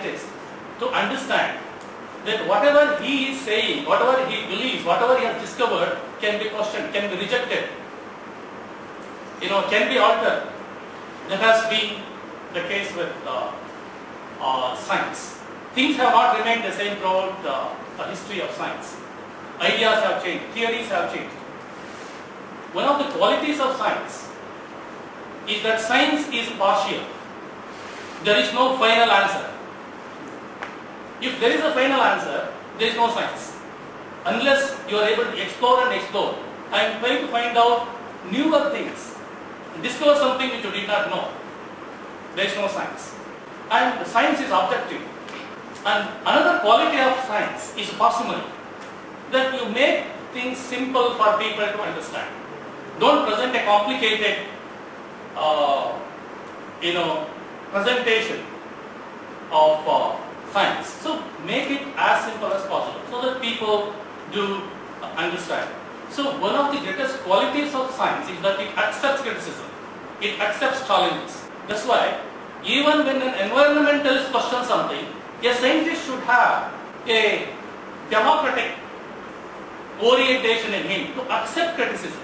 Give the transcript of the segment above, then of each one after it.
scientist to understand that whatever he is saying, whatever he believes, whatever he has discovered can be questioned, can be rejected, can be altered. That has been the case with science. Things have not remained the same throughout the history of science. Ideas have changed, theories have changed. One of the qualities of science is that science is partial. There is no final answer. If there is a final answer, there is no science. Unless you are able to explore and try to find out newer things, discover something which you did not know, there is no science. And science is objective. And another quality of science is parsimony, that you make things simple for people to understand. Don't present a complicated presentation of science. So make it as simple as possible so that people do understand. So one of the greatest qualities of science is that it accepts criticism. It accepts challenges. That's why even when an environmentalist questions something, a scientist should have a democratic orientation in him to accept criticism.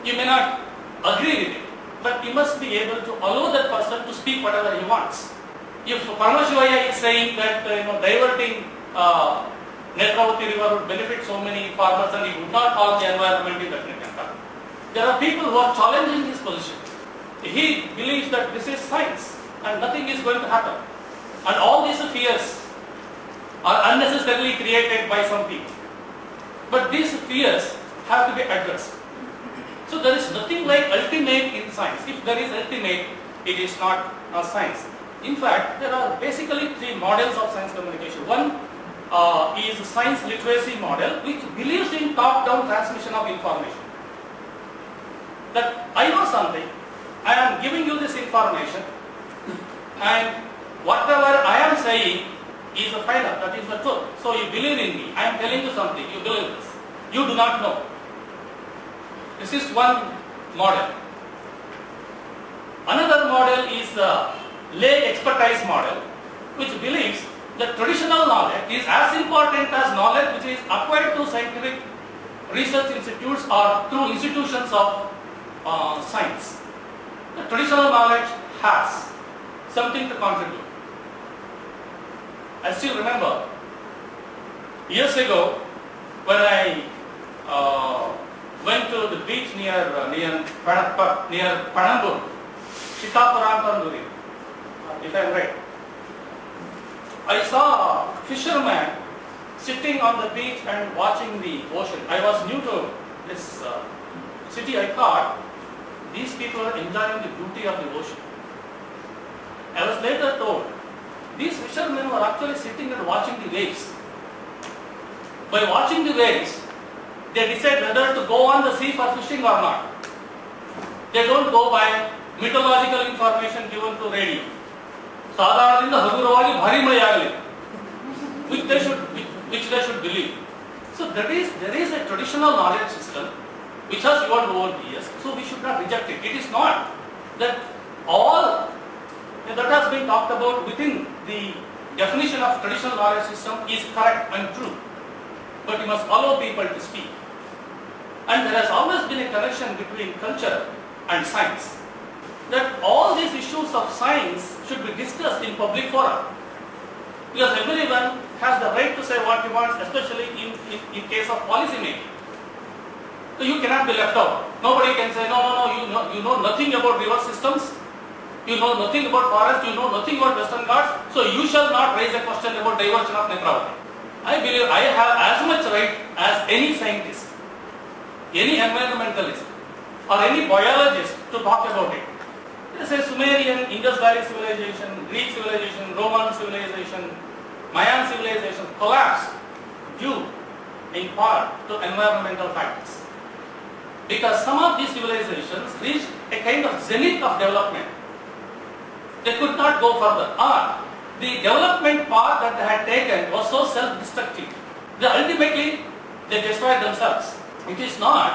You may not agree with it, but you must be able to allow that person to speak whatever he wants. If Paramashivaya is saying that diverting Netravati river would benefit so many farmers and it would not harm the environment, there are people who are challenging his position. He believes that this is science and nothing is going to happen. And all these fears are unnecessarily created by some people. But these fears have to be addressed. So there is nothing like ultimate in science. If there is ultimate, it is not science. In fact, there are basically three models of science communication. One is a science literacy model, which believes in top-down transmission of information. That I know something, I am giving you this information, and whatever I am saying is the final, that is the truth. So you believe in me, I am telling you something, you believe this. You do not know. This is one model. Another model is the lay expertise model, which believes that traditional knowledge is as important as knowledge which is acquired through scientific research institutes or through institutions of science. The traditional knowledge has something to contribute. I still remember years ago when I went to the beach near Panambur, Chittapuram, if I am right. I saw a fisherman sitting on the beach and watching the ocean. I was new to this city. I thought these people are enjoying the beauty of the ocean. I was later told these fishermen were actually sitting and watching the waves. By watching the waves, they decide whether to go on the sea for fishing or not. They don't go by meteorological information given to radio. ಸಾಧಾರಣದಿಂದ ಹಗುರವಾಗಿ ಭಾರಿ ಮಳೆ ಆಗಲಿ, which they should believe. So there is a traditional knowledge system which has evolved over the years. So we should not reject it. It is not that all that has been talked about within the definition of traditional knowledge system is correct and true. But you must allow people to speak. And there has always been a connection between culture and science. That all these issues of science should be discussed in public fora. Because everyone has the right to say what he wants, especially in case of policy making. So you cannot be left out. Nobody can say, no, you know nothing about river systems, you know nothing about forest, you know nothing about Western Ghats, so you shall not raise a question about diversion of Netravati. I believe I have as much right as any scientist, any environmentalist, or any biologist to talk about it. There is a Sumerian, Indus Valley civilization, Greek civilization, Roman civilization, Mayan civilization collapsed due in part to environmental factors. Because some of these civilizations reached a kind of zenith of development. They could not go further. Or the development path that they had taken was so self-destructive. Ultimately, they destroyed themselves. It is not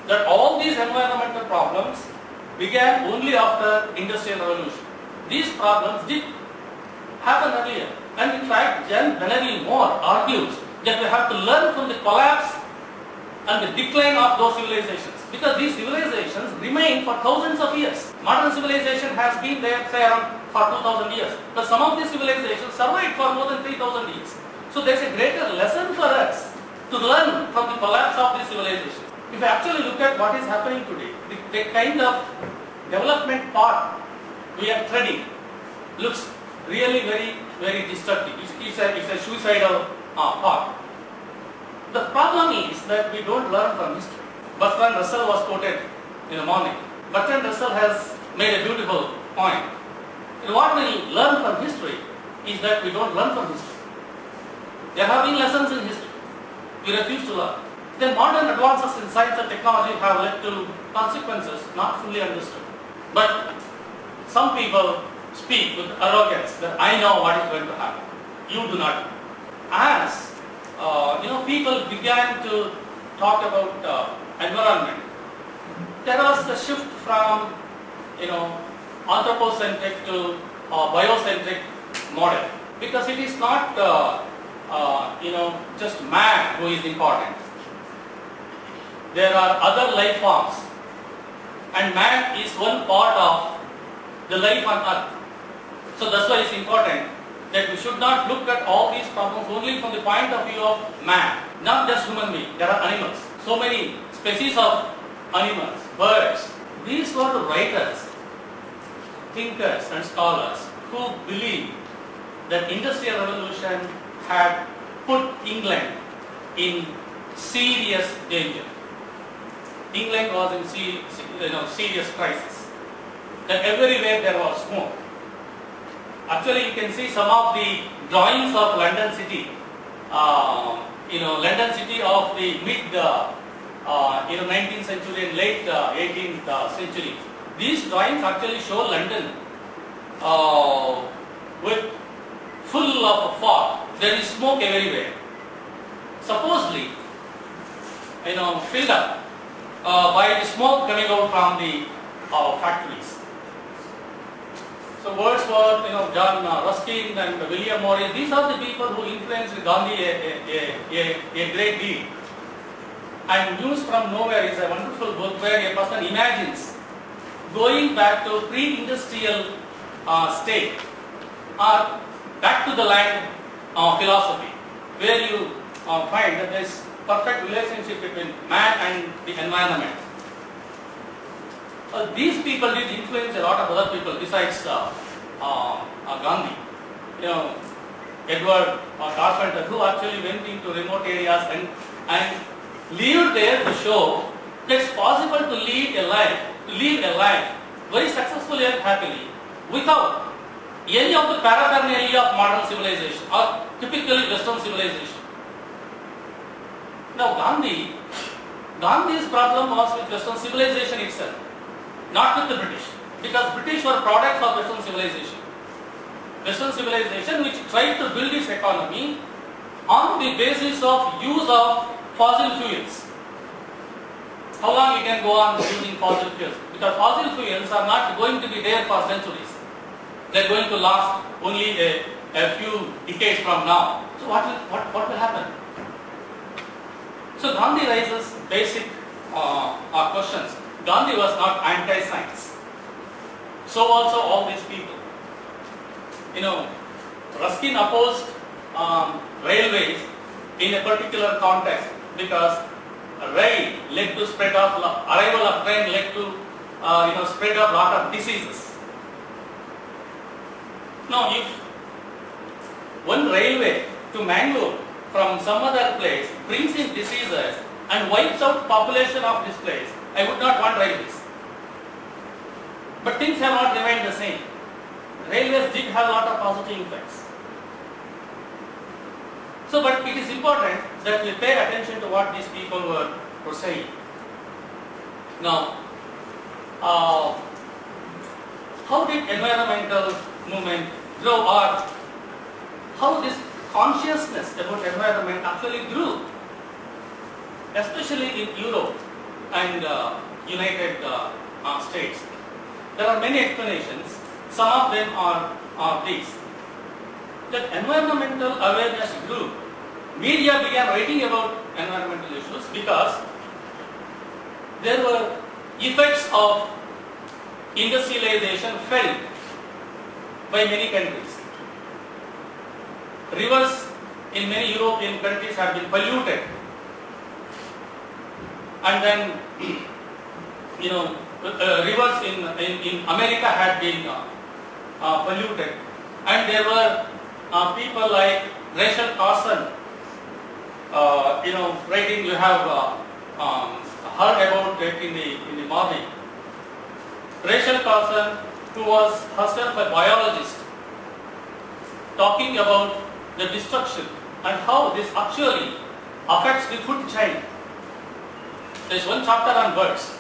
that all these environmental problems began only after Industrial Revolution. These problems did happened earlier. And in fact, John Benary Moore argues that we have to learn from the collapse and the decline of those civilizations, because these civilizations remain for thousands of years. Modern civilization has been there, say, around for 2000 years, but some of these civilizations survived for more than 3000 years. So there is a greater lesson for us to learn from the collapse of these civilizations. If you actually look at what is happening today, the kind of development path we are treading looks really very, very destructive. It's a suicidal path. The problem is that we don't learn from history. Bertrand Russell was quoted in the morning. Bertrand Russell has made a beautiful point. What we learn from history is that we don't learn from history. There have been lessons in history. We refuse to learn. The modern advances in science and technology have led to consequences not fully understood. But some people speak with arrogance that I know what is going to happen. You do not. As people began to talk about environment, there was a shift from anthropocentric to biocentric model, because it is not just man who is important. There are other life forms, and man is one part of the life on earth. So that's why it's important that we should not look at all these problems only from the point of view of man, not just human being. There are animals, so many species of animals, birds. These were the writers, thinkers and scholars who believed that Industrial Revolution had put England in serious danger. England was in serious crisis. That everywhere there was smoke. Actually, you can see some of the drawings of London City. London City of the mid 19th century and late 18th century. These drawings actually show London with full of fog. There is smoke everywhere. Supposedly, filled up by the smoke coming out from the factories. So Wordsworth, John Ruskin and William Morris, these are the people who influenced Gandhi a great deal. And News from Nowhere is a wonderful book where a person imagines going back to pre-industrial state or back to the land philosophy, where you find that there is perfect relationship between man and the environment. These people did influence a lot of other people besides Gandhi. Edward Carpenter, who actually went into remote areas and lived there to show that it's possible to live a life very successfully and happily without any of the paraphernalia of modern civilization or typically Western civilization. Now Gandhi's problem was with Western civilization itself, not with the British, because British were products of Western civilization. Western civilization which tried to build its economy on the basis of use of fossil fuels. How long we can go on using fossil fuels? Because fossil fuels are not going to be there for centuries. They are going to last only a few decades from now. So what will happen? So Gandhi raises basic questions. Gandhi was not anti-science. So also all these people. Ruskin opposed railways in a particular context because rail led to spread of arrival of train led to spread of lot of diseases. Now, if one railway to Mangalore from some other place brings in diseases and wipes out population of this place, I would not want railways. But things have not remained the same. Railways did have a lot of positive effects. So, but it is important that we pay attention to what these people were saying. Now, how did environmental movement grow, or how this consciousness about environment actually grew, especially in Europe and United States? There are many explanations. Some of them are these. that environmental awareness grew. Media began writing about environmental issues because there were effects of industrialization felt by many countries. Rivers in many European countries have been polluted, and then rivers in America had been polluted, and there were people like Rachel Carson, writing. You have heard about it in the morning. Rachel Carson, who was herself a biologist, talking about the destruction and how this actually affects the food chain. There is one chapter on birds.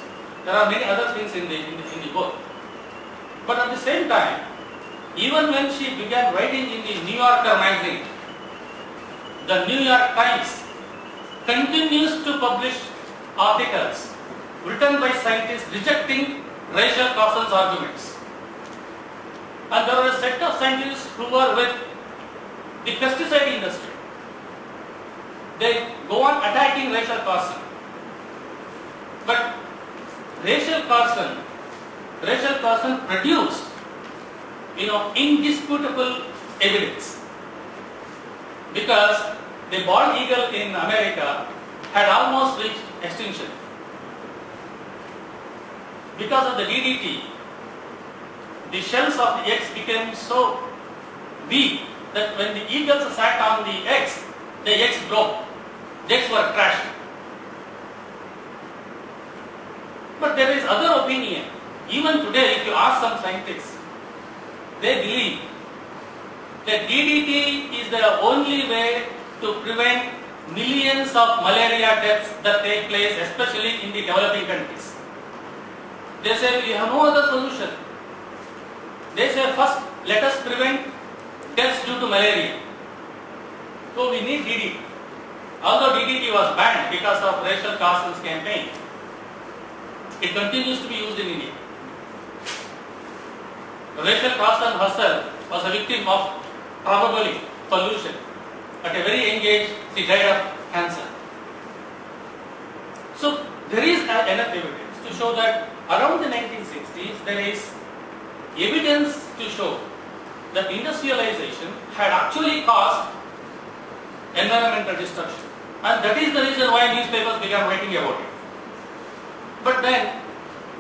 There are many other things in the book. But at the same time, even when she began writing in the New Yorker magazine, the New York Times continues to publish articles written by scientists rejecting Rachel Carson's arguments. And there are a set of scientists who were with the pesticide industry. They go on attacking Rachel Carson. But Rachel Carson produced, indisputable evidence, because the bald eagle in America had almost reached extinction. Because of the DDT, the shells of the eggs became so weak that when the eagles sat on the eggs broke. The eggs were crushed. But there is other opinion. Even today, if you ask some scientists, they believe that DDT is the only way to prevent millions of malaria deaths that take place, especially in the developing countries. They say we have no other solution. They say first let us prevent deaths due to malaria. So we need DDT. Although DDT was banned because of Rachel Carson's campaign, it continues to be used in India. Rachel Carson herself was a victim of probably pollution. At a very young age, she died of cancer. So there is enough evidence to show that around the 1960s, there is evidence to show that industrialization had actually caused environmental destruction. And that is the reason why newspapers began writing about it. But then,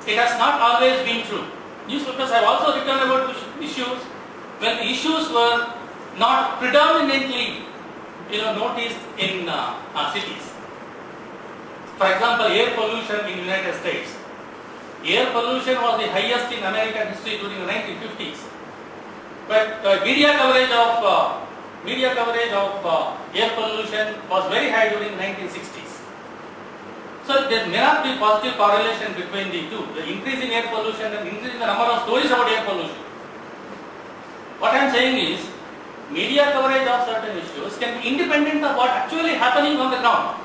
it has not always been true. Newspapers have also written about issues when the issues were not predominantly noticed in cities. For example, air pollution in the United States. Air pollution was the highest in American history during the 1950s. But media coverage of air pollution was very high during the 1960s. So there may not be positive correlation between the two, the increase in air pollution and increase in the number of stories about air pollution. What I am saying is, media coverage of certain issues can be independent of what actually happening on the ground.